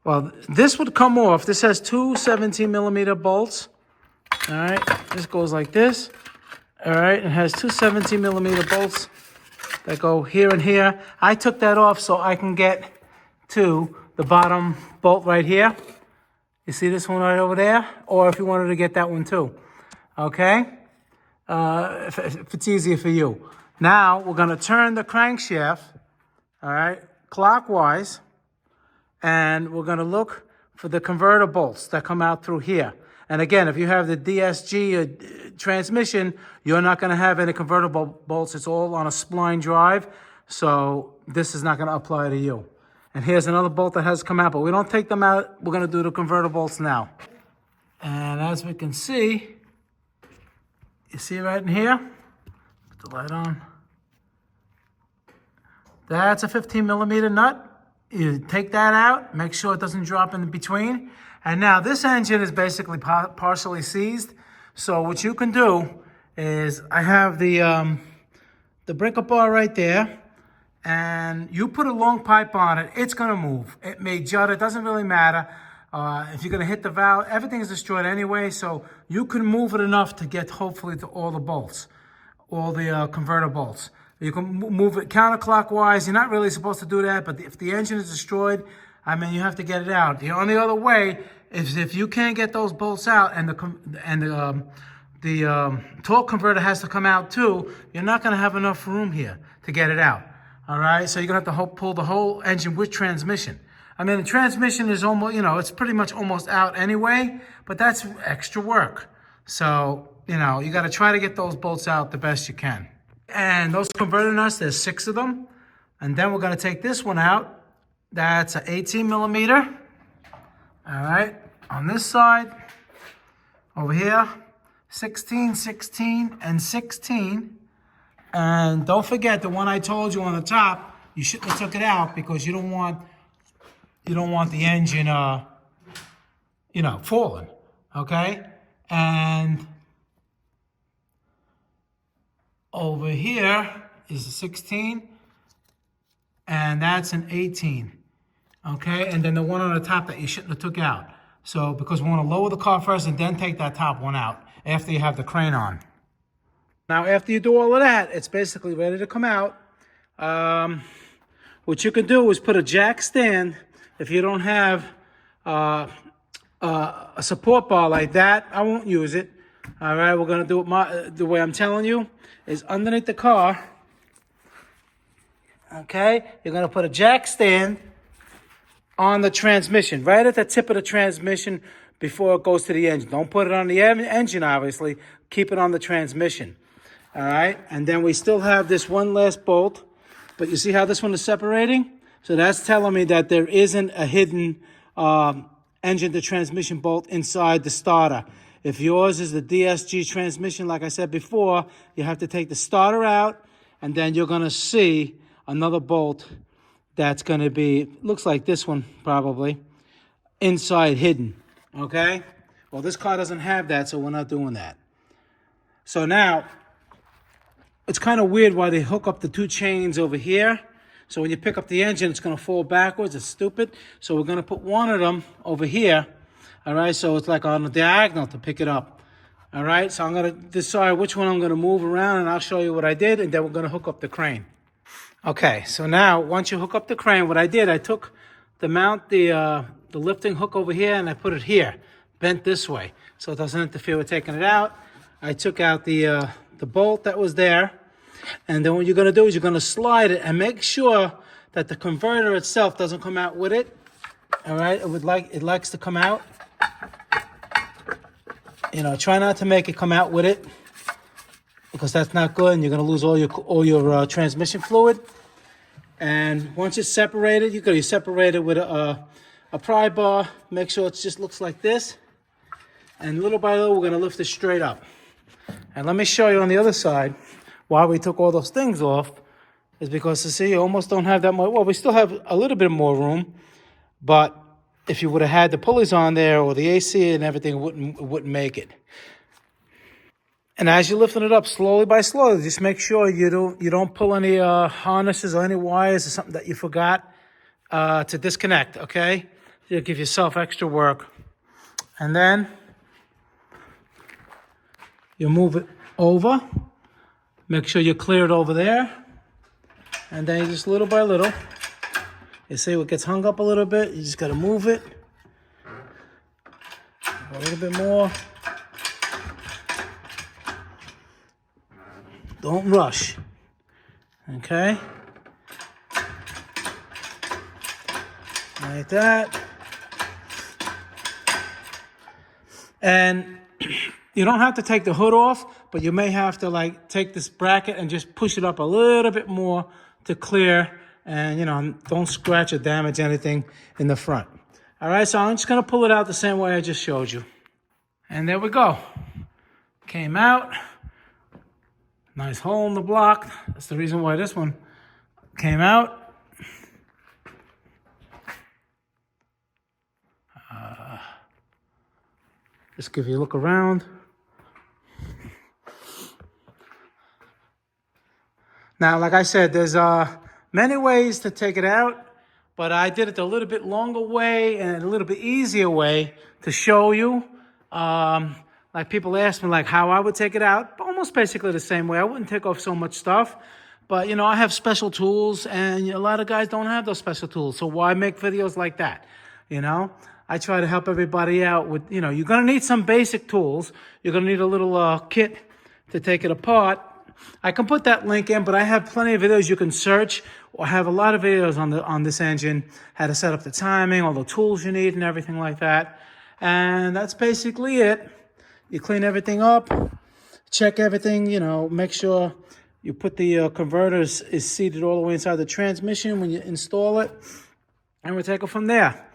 Well, this would come off. This has 2 17 millimeter bolts. All right, this goes like this. All right, it has 2 17 millimeter bolts that go here and here. I took that off so I can get to the bottom bolt right here. You see this one right over there? Or if you wanted to get that one too, okay? If it's easier for you. Now, we're gonna turn the crankshaft, all right, clockwise, and we're gonna look for the converter bolts that come out through here. And again, if you have the DSG transmission, you're not gonna have any convertible bolts. It's all on a spline drive, so this is not gonna apply to you. And here's another bolt that has come out, but we don't take them out. We're gonna do the converter bolts now. And as we can see, you see right in here, put the light on. That's a 15 millimeter nut. You take that out, make sure it doesn't drop in between. And now this engine is basically partially seized. So what you can do is, I have the breaker bar right there, and you put a long pipe on it, it's gonna move. It may jut, it doesn't really matter. If you're gonna hit the valve, everything is destroyed anyway, so you can move it enough to get hopefully to all the bolts, all the converter bolts. You can move it counterclockwise. You're not really supposed to do that, but if the engine is destroyed, I mean, you have to get it out. The only other way is if you can't get those bolts out and the torque converter has to come out too, you're not gonna have enough room here to get it out. All right, so you're gonna have to pull the whole engine with transmission. I mean, the transmission is almost, it's pretty much almost out anyway, but that's extra work. So, you gotta try to get those bolts out the best you can. And those converter nuts, there's 6 of them. And then we're gonna take this one out. That's an 18 millimeter. All right, on this side, over here, 16, 16, and 16. And don't forget the one I told you on the top, you shouldn't have took it out because you don't want the engine, falling, okay? And over here is a 16, and that's an 18, okay? And then the one on the top that you shouldn't have took out. So, because we want to lower the car first and then take that top one out after you have the crane on. Now, after you do all of that, it's basically ready to come out. What you can do is put a jack stand. If you don't have a support bar like that, I won't use it. All right, we're gonna do it the way I'm telling you, is underneath the car. Okay, you're gonna put a jack stand on the transmission, right at the tip of the transmission before it goes to the engine. Don't put it on the engine, obviously. Keep it on the transmission. All right, and then we still have this one last bolt, but you see how this one is separating? So that's telling me that there isn't a hidden engine to transmission bolt inside the starter. If yours is the DSG transmission, like I said before, you have to take the starter out, and then you're going to see another bolt that's going to be, looks like this one probably, inside hidden, okay? Well, this car doesn't have that, so we're not doing that. So now, it's kind of weird why they hook up the 2 chains over here. So when you pick up the engine, it's going to fall backwards. It's stupid. So we're going to put one of them over here. All right, so it's like on a diagonal to pick it up. All right, so I'm going to decide which one I'm going to move around, and I'll show you what I did, and then we're going to hook up the crane. Okay, so now once you hook up the crane, what I did, I took the lifting hook over here, and I put it here, bent this way, so it doesn't interfere with taking it out. I took out the bolt that was there, and then what you're going to do is you're going to slide it and make sure that the converter itself doesn't come out with it. All right, it likes to come out. Try not to make it come out with it, because that's not good, and you're going to lose all your transmission fluid. And once it's separated, you separate it with a pry bar. Make sure it just looks like this, and little by little, we're going to lift it straight up. And let me show you on the other side why we took all those things off. Is because, you see, you almost don't have that much. Well, we still have a little bit more room, but if you would have had the pulleys on there or the AC and everything, it wouldn't make it. And as you're lifting it up slowly by slowly, just make sure you don't pull any harnesses or any wires or something that you forgot to disconnect, okay? You'll give yourself extra work. And then you move it over. Make sure you clear it over there. And then just little by little, you see what gets hung up a little bit, you just got to move it. A little bit more. Don't rush. Okay? Like that. And you don't have to take the hood off, but you may have to like take this bracket and just push it up a little bit more to clear and, you know, don't scratch or damage anything in the front. All right, so I'm just going to pull it out the same way I just showed you. And there we go. Came out. Nice hole in the block. That's the reason why this one came out. Just give you a look around. Now, like I said, there's many ways to take it out, but I did it a little bit longer way and a little bit easier way to show you. Like people ask me like how I would take it out, almost basically the same way. I wouldn't take off so much stuff, but you know, I have special tools and a lot of guys don't have those special tools. So why make videos like that? You know, I try to help everybody out with, you know, you're going to need some basic tools. You're going to need a little kit to take it apart. I can put that link in, but I have plenty of videos you can search, or have a lot of videos on this engine, how to set up the timing, all the tools you need and everything like that. And that's basically it. You clean everything up, check everything, you know, make sure you put the converter is seated all the way inside the transmission when you install it, and we'll take it from there.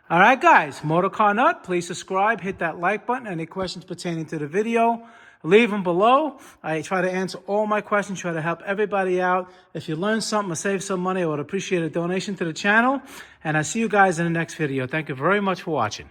All right, guys, Motorcarnut, please subscribe, hit that like button. Any questions pertaining to the video, leave them below. I try to answer all my questions, try to help everybody out. If you learned something or save some money, I would appreciate a donation to the channel. And I'll see you guys in the next video. Thank you very much for watching.